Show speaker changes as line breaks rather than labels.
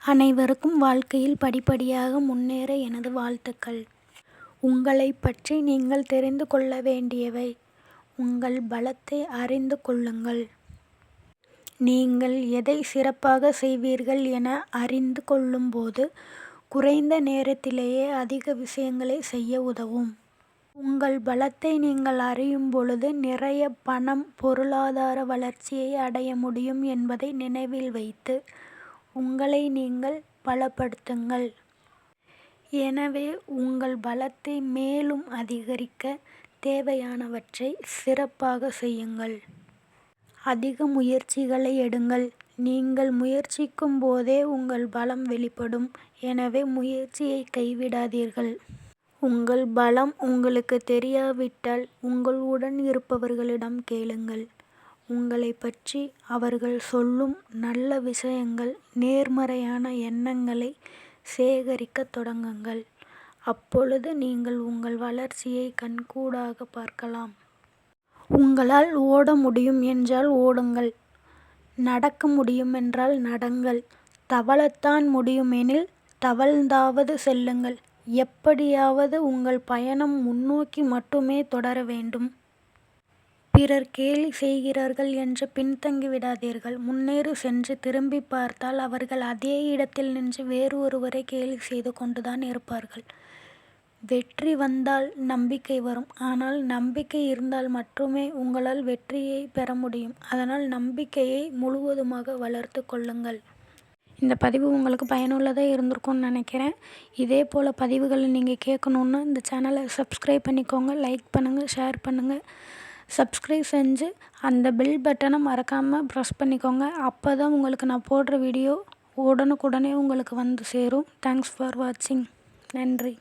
அனைவருக்கும் வாழ்க்கையில் படிப்படியாக முன்னேற எனது வாழ்த்துக்கள். உங்களைப் பற்றி நீங்கள் தெரிந்து கொள்ள வேண்டியவை. உங்கள் பலத்தை அறிந்து கொள்ளுங்கள். நீங்கள் எதை சிறப்பாக செய்வீர்கள் என அறிந்து கொள்ளும்போது குறைந்த நேரத்திலேயே அதிக விஷயங்களை செய்ய உதவும். உங்கள் பலத்தை நீங்கள் அறியும் பொழுது நிறைய பணம், பொருளாதார வளர்ச்சியை அடைய முடியும் என்பதை நினைவில் வைத்து உங்களை நீங்கள் பலப்படுத்துங்கள். எனவே உங்கள் பலத்தை மேலும் அதிகரிக்க தேவையானவற்றை சிறப்பாக செய்யுங்கள். அதிக முயற்சிகளை எடுங்கள். நீங்கள் முயற்சிக்கும் போதே உங்கள் பலம் வெளிப்படும். எனவே முயற்சியை கைவிடாதீர்கள். உங்கள் பலம் உங்களுக்கு தெரியாவிட்டால் உங்கள் உடன் இருப்பவர்களிடம் கேளுங்கள். உங்களைப் பற்றி அவர்கள் சொல்லும் நல்ல விஷயங்கள், நேர்மறையான எண்ணங்களை சேகரிக்கத் தொடங்குங்கள். அப்பொழுது நீங்கள் உங்கள் வளர்ச்சியை கண்கூடாக பார்க்கலாம். உங்களால் ஓட முடியும் என்றால் ஓடுங்கள். நடக்க முடியுமென்றால் நடங்கள். தவழத்தான் முடியுமெனில் தவழ்ந்தாவது செல்லுங்கள். எப்படியாவது உங்கள் பயணம் முன்னோக்கி மட்டுமே தொடர வேண்டும். பிறர் கேலி செய்கிறார்கள் என்று பின்தங்கி விடாதீர்கள். முன்னேறி சென்று திரும்பி பார்த்தால் அவர்கள் அதே இடத்தில் நின்று வேறு ஒருவரை கேலி செய்து கொண்டுதான் இருப்பார்கள். வெற்றி வந்தால் நம்பிக்கை வரும். ஆனால் நம்பிக்கை இருந்தால் மட்டுமே உங்களால் வெற்றியை பெற முடியும். அதனால் நம்பிக்கையை முழுவதுமாக வளர்த்து கொள்ளுங்கள். இந்த பதிவு உங்களுக்கு பயனுள்ளதாக இருந்திருக்கும்னு நினைக்கிறேன். இதே போல் பதிவுகளை நீங்கள் கேட்கணுன்னா இந்த சேனலை சப்ஸ்கிரைப் பண்ணிக்கோங்க. லைக் பண்ணுங்கள், ஷேர் பண்ணுங்கள். சப்ஸ்கிரைப் செஞ்சு அந்த பெல் பட்டனை மறக்காமல் ப்ரெஸ் பண்ணிக்கோங்க. அப்போ தான் உங்களுக்கு நான் போடுற வீடியோ உடனுக்குடனே உங்களுக்கு வந்து சேரும். தேங்க்ஸ் ஃபார் வாட்சிங். நன்றி.